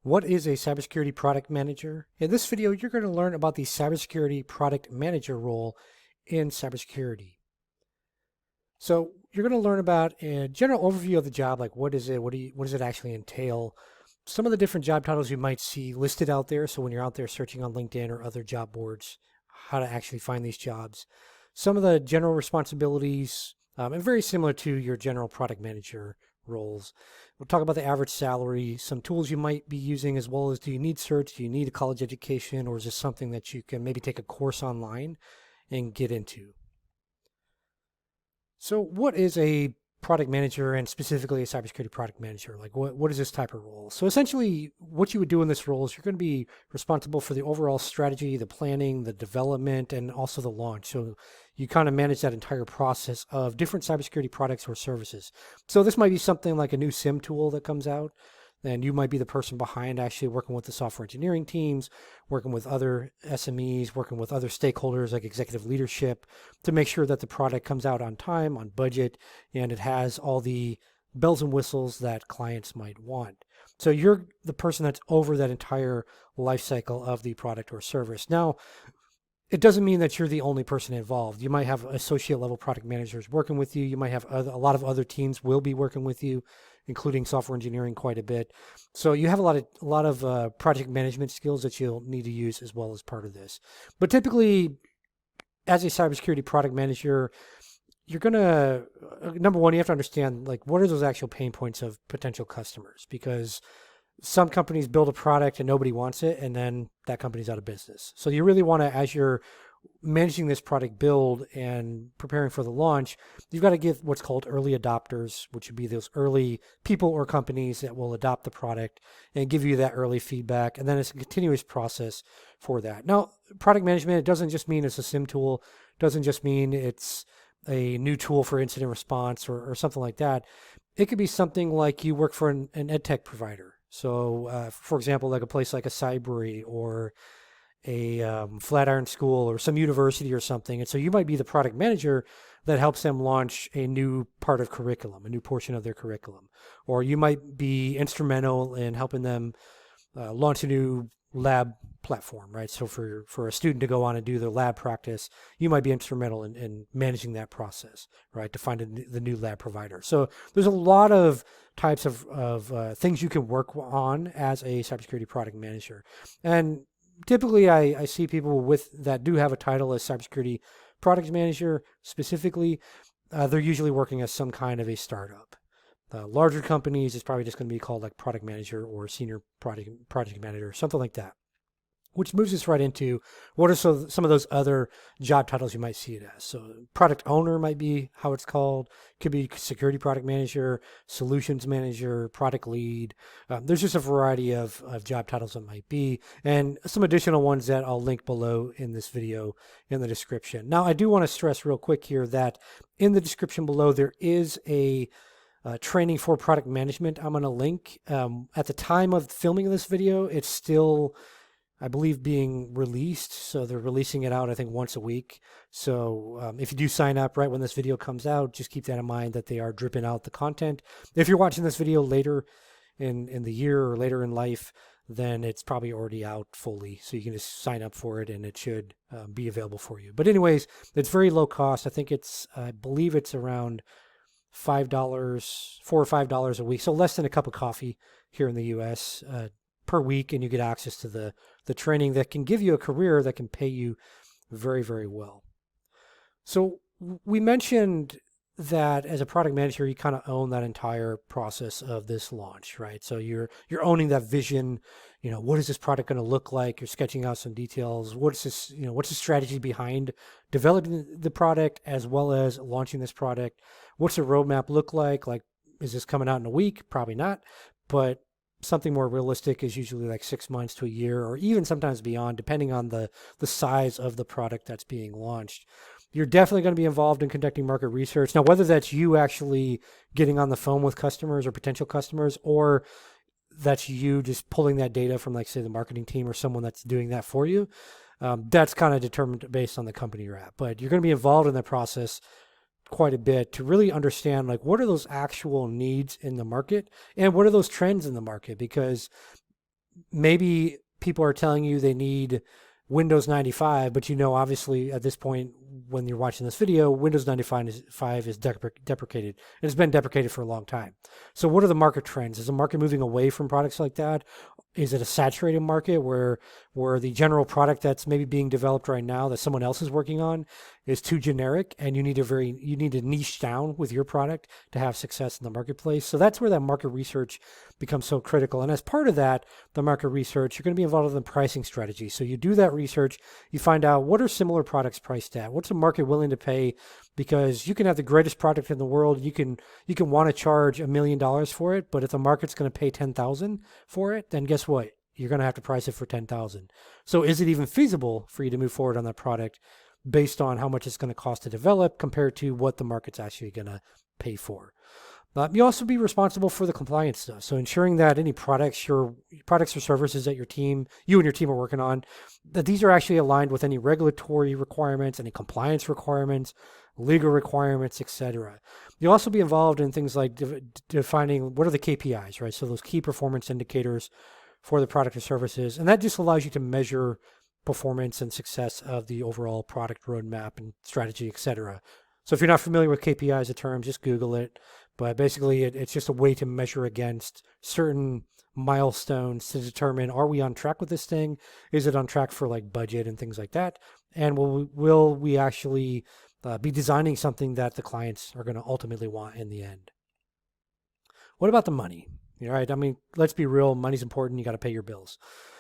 What is a cybersecurity product manager? In this video, you're going to learn about the cybersecurity product manager role in cybersecurity. So you're going to learn about a general overview of the job, like what is it, what does it actually entail? Some of the different job titles you might see listed out there. So when you're out there searching on LinkedIn or other job boards, how to actually find these jobs. Some of the general responsibilities, and very similar to your general product manager roles. We'll talk about the average salary, some tools you might be using, as well as do you need certs, do you need a college education, or is this something that you can maybe take a course online and get into? So what is a product manager and specifically a cybersecurity product manager? Like what is this type of role? So essentially what you would do in this role is you're going to be responsible for the overall strategy, the planning, the development, and also the launch. So you kind of manage that entire process of different cybersecurity products or services. So this might be something like a new SIM tool that comes out, and you might be the person behind actually working with the software engineering teams, working with other SMEs, working with other stakeholders like executive leadership to make sure that the product comes out on time, on budget, and it has all the bells and whistles that clients might want. So you're the person that's over that entire life cycle of the product or service. Now, it doesn't mean that you're the only person involved. You might have associate level product managers working with you. You might have a lot of other teams will be working with you, including software engineering quite a bit. So you have a lot of project management skills that you'll need to use as well as part of this. But typically, as a cybersecurity product manager, you're gonna number one, you have to understand like what are those actual pain points of potential customers, because some companies build a product and nobody wants it, and then that company's out of business. So you really want to, as you're managing this product build and preparing for the launch, you've got to give what's called early adopters, which would be those early people or companies that will adopt the product and give you that early feedback. And then it's a continuous process for that. Now, product management, it doesn't just mean it's a SIM tool, it doesn't just mean it's a new tool for incident response or something like that. It could be something like you work for an ed tech provider. So, for example, like a place like a Cybery or a Flatiron School or some university or something. And so you might be the product manager that helps them launch a new part of curriculum, a new portion of their curriculum. Or you might be instrumental in helping them launch a new lab platform, right? So for a student to go on and do their lab practice, you might be instrumental in managing that process, right? To find the new lab provider. So there's a lot of types of things you can work on as a cybersecurity product manager. And typically I see people with that do have a title as cybersecurity product manager specifically. They're usually working as some kind of a startup. Larger companies, it's probably just going to be called like product manager or senior project manager, something like that. Which moves us right into what are some of those other job titles you might see it as. So product owner might be how it's called. Could be security product manager, solutions manager, product lead. There's just a variety of job titles that might be, and some additional ones that I'll link below in this video in the description. Now, I do want to stress real quick here that in the description below, there is a training for product management I'm going to link. At the time of filming this video, it's still, I believe, being released. So they're releasing it out, I think, once a week. So if you do sign up right when this video comes out, just keep that in mind that they are dripping out the content. If you're watching this video later in the year or later in life, then it's probably already out fully. So you can just sign up for it and it should be available for you. But anyways, it's very low cost. I believe it's around $5, $4 or $5 a week. So less than a cup of coffee here in the US per week. And you get access to the training that can give you a career that can pay you very, very well. So we mentioned that as a product manager, you kind of own that entire process of this launch, right? So you're owning that vision. What is this product going to look like? You're sketching out some details. What's the strategy behind developing the product as well as launching this product? What's the roadmap look like? Like, is this coming out in a week? Probably not, but something more realistic is usually like 6 months to a year, or even sometimes beyond, depending on the size of the product that's being launched. You're definitely going to be involved in conducting market research. Now, whether that's you actually getting on the phone with customers or potential customers, or that's you just pulling that data from, like, say, the marketing team or someone that's doing that for you, that's kind of determined based on the company you're at. But you're going to be involved in that process quite a bit to really understand, like, what are those actual needs in the market and what are those trends in the market? Because maybe people are telling you they need Windows 95, but obviously at this point when you're watching this video, Windows 95 is deprecated. And it's been deprecated for a long time. So what are the market trends? Is the market moving away from products like that? Is it a saturated market where the general product that's maybe being developed right now that someone else is working on is too generic, and you need to niche down with your product to have success in the marketplace? So that's where that market research becomes so critical. And as part of that, the market research, you're going to be involved in the pricing strategy. So you do that research, you find out what are similar products priced at, what's the market willing to pay, because you can have the greatest product in the world, you can want to charge $1 million for it, but if the market's going to pay 10,000 for it, then guess what? You're going to have to price it for 10,000. So is it even feasible for you to move forward on that product based on how much it's going to cost to develop compared to what the market's actually going to pay for? You also be responsible for the compliance stuff. So ensuring that any products or services that you and your team are working on, that these are actually aligned with any regulatory requirements, any compliance requirements, legal requirements, etc. You'll also be involved in things like defining what are the KPIs, right? So those key performance indicators for the product or services. And that just allows you to measure performance and success of the overall product roadmap and strategy, etc. So if you're not familiar with KPIs, the term, just Google it. But basically, it's just a way to measure against certain milestones to determine, are we on track with this thing? Is it on track for like budget and things like that? And will we actually be designing something that the clients are going to ultimately want in the end? What about the money? Right? I mean, let's be real. Money's important. You got to pay your bills.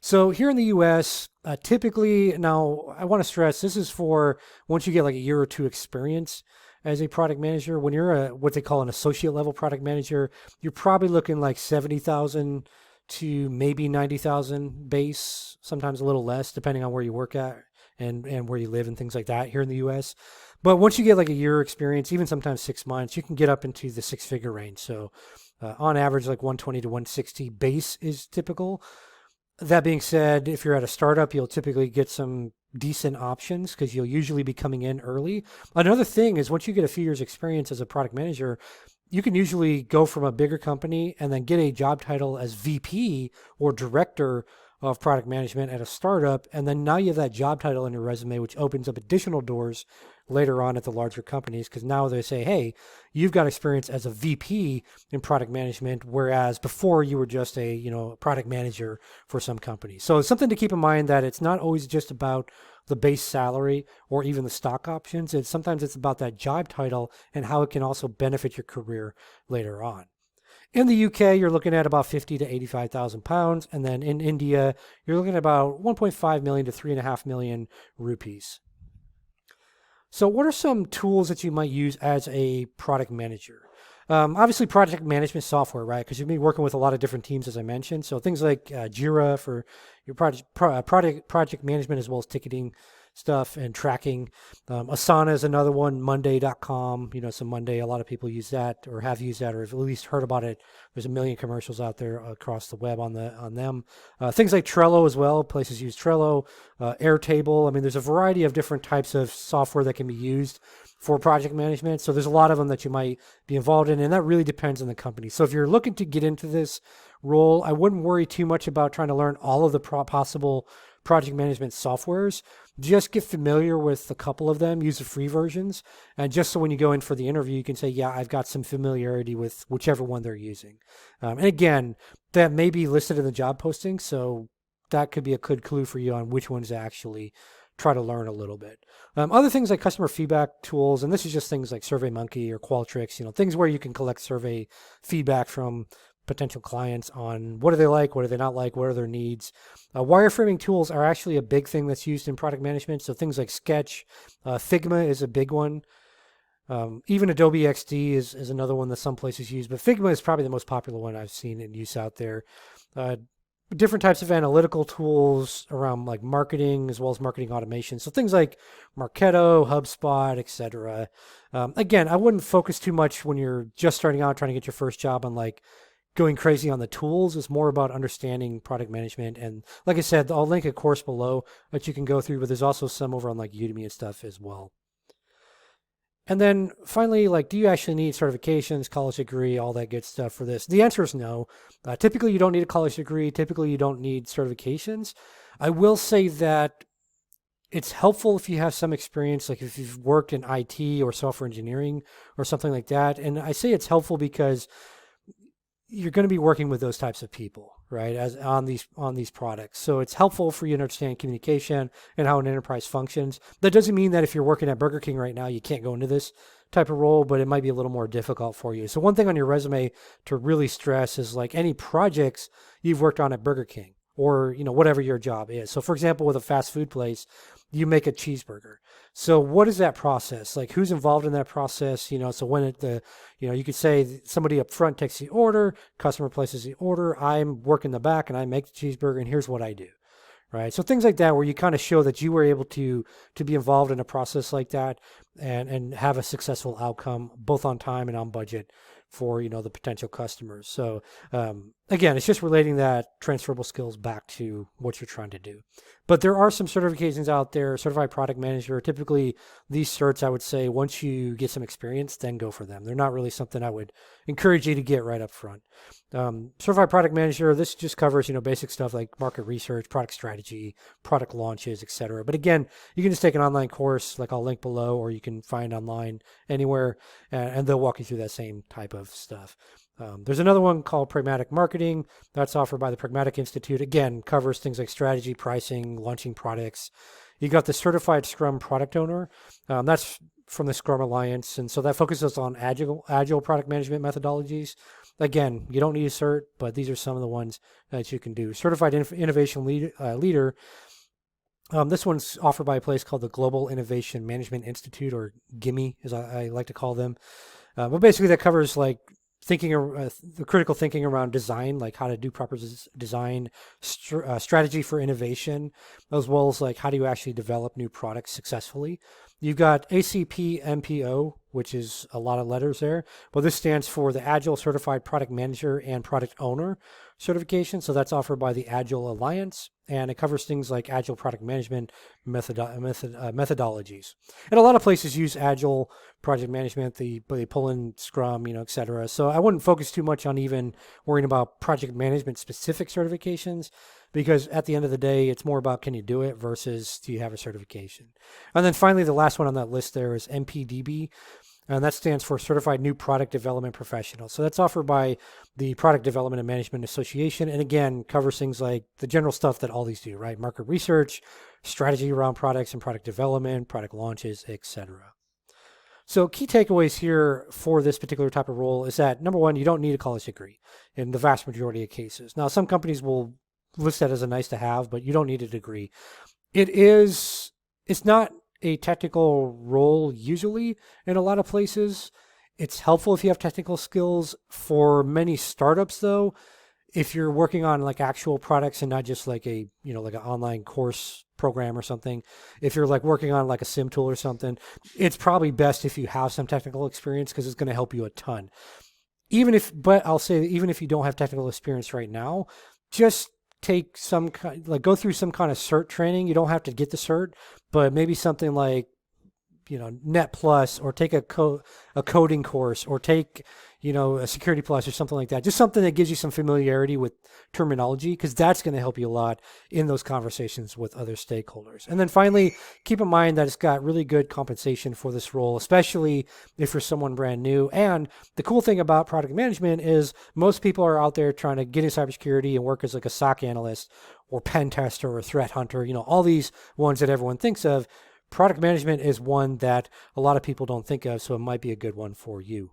So here in the US, typically, now I want to stress, this is for once you get like a year or two experience as a product manager. When you're what they call an associate level product manager, you're probably looking like 70,000 to maybe 90,000 base, sometimes a little less, depending on where you work at and where you live and things like that here in the US. But once you get like a year experience, even sometimes 6 months, you can get up into the 6-figure range. So on average, like 120 to 160 base is typical. That being said, if you're at a startup, you'll typically get some decent options because you'll usually be coming in early. Another thing is once you get a few years experience as a product manager, you can usually go from a bigger company and then get a job title as VP or director of product management at a startup. And then now you have that job title in your resume, which opens up additional doors later on at the larger companies, because now they say, hey, you've got experience as a VP in product management, whereas before you were just a product manager for some companies. So it's something to keep in mind that it's not always just about the base salary or even the stock options. Sometimes it's about that job title and how it can also benefit your career later on. In the UK, you're looking at about 50 to 85,000 pounds. And then in India, you're looking at about 1.5 million to 3.5 million rupees. So what are some tools that you might use as a product manager? Obviously, project management software, right? Because you'll be working with a lot of different teams, as I mentioned. So things like Jira for your project management, as well as ticketing stuff and tracking. Asana is another one. Monday.com, so Monday, a lot of people use that or have used that or have at least heard about it. There's a million commercials out there across the web on them. Things like Trello as well. Places use Trello, Airtable. I mean, there's a variety of different types of software that can be used for project management. So there's a lot of them that you might be involved in, and that really depends on the company. So if you're looking to get into this role, I wouldn't worry too much about trying to learn all of the possible project management softwares. Just get familiar with a couple of them, use the free versions, and just so when you go in for the interview, you can say, yeah, I've got some familiarity with whichever one they're using. And again, that may be listed in the job posting, so that could be a good clue for you on which ones to actually try to learn a little bit. Other things like customer feedback tools, and this is just things like SurveyMonkey or Qualtrics, things where you can collect survey feedback from potential clients on what do they like, what do they not like, what are their needs. Wireframing tools are actually a big thing that's used in product management. So things like Sketch, Figma is a big one. Even Adobe XD is another one that some places use, but Figma is probably the most popular one I've seen in use out there. Different types of analytical tools around like marketing as well as marketing automation. So things like Marketo, HubSpot, etc. Again, I wouldn't focus too much when you're just starting out trying to get your first job on like going crazy on the tools. It's more about understanding product management. And like I said, I'll link a course below that you can go through, but there's also some over on like Udemy and stuff as well. And then finally, like, do you actually need certifications, college degree, all that good stuff for this? The answer is no. Typically, you don't need a college degree. Typically, you don't need certifications. I will say that it's helpful if you have some experience, like if you've worked in IT or software engineering or something like that. And I say it's helpful because you're going to be working with those types of people, right? As on these products. So it's helpful for you to understand communication and how an enterprise functions. That doesn't mean that if you're working at Burger King right now, you can't go into this type of role, but it might be a little more difficult for you. So one thing on your resume to really stress is like any projects you've worked on at Burger King or, whatever your job is. So for example, with a fast food place, you make a cheeseburger. So what is that process? Like who's involved in that process? So when you could say somebody up front takes the order, customer places the order, I'm working the back and I make the cheeseburger and here's what I do. Right. So things like that where you kind of show that you were able to be involved in a process like that and have a successful outcome both on time and on budget for the potential customers. So again, it's just relating that transferable skills back to what you're trying to do. But there are some certifications out there, Certified Product Manager. Typically, these certs, I would say, once you get some experience, then go for them. They're not really something I would encourage you to get right up front. Certified Product Manager, this just covers, basic stuff like market research, product strategy, product launches, etc. But again, you can just take an online course, like I'll link below, or you can find online anywhere, and they'll walk you through that same type of stuff. There's another one called Pragmatic Marketing that's offered by the Pragmatic Institute. Again, covers things like strategy, pricing, launching products. You got the Certified Scrum Product Owner. That's from the Scrum Alliance. And so that focuses on agile product management methodologies. Again, you don't need a cert, but these are some of the ones that you can do. Certified Innovation Leader. This one's offered by a place called the Global Innovation Management Institute, or GIMI, as I like to call them. But basically that covers like the critical thinking around design, like how to do proper design, strategy for innovation, as well as like how do you actually develop new products successfully. You've got ACP MPO, which is a lot of letters there. Well, this stands for the Agile Certified Product Manager and Product Owner certification. So that's offered by the Agile Alliance, and it covers things like Agile product management methodologies. And a lot of places use Agile project management. They pull in Scrum, et cetera. So I wouldn't focus too much on even worrying about project management specific certifications, because at the end of the day, it's more about can you do it versus do you have a certification. And then finally, the last one on that list there is MPDB. And that stands for Certified New Product Development Professional. So that's offered by the Product Development and Management Association. And again, covers things like the general stuff that all these do, right? Market research, strategy around products and product development, product launches, etc. So key takeaways here for this particular type of role is that, number one, you don't need a college degree in the vast majority of cases. Now, some companies will list that as a nice to have, but you don't need a degree. It's not a technical role usually in a lot of places. It's helpful if you have technical skills. For many startups though, if you're working on like actual products and not just like like an online course program or something, if you're like working on like a sim tool or something, it's probably best if you have some technical experience because it's going to help you a ton. But I'll say that even if you don't have technical experience right now, just take go through some kind of cert training. You don't have to get the cert, but maybe something like, Net Plus, or take a coding course, or take, a Security Plus or something like that. Just something that gives you some familiarity with terminology, because that's going to help you a lot in those conversations with other stakeholders. And then finally, keep in mind that it's got really good compensation for this role, especially if you're someone brand new. And the cool thing about product management is most people are out there trying to get in cybersecurity and work as like a SOC analyst or pen tester or threat hunter, all these ones that everyone thinks of. Product management is one that a lot of people don't think of, so it might be a good one for you.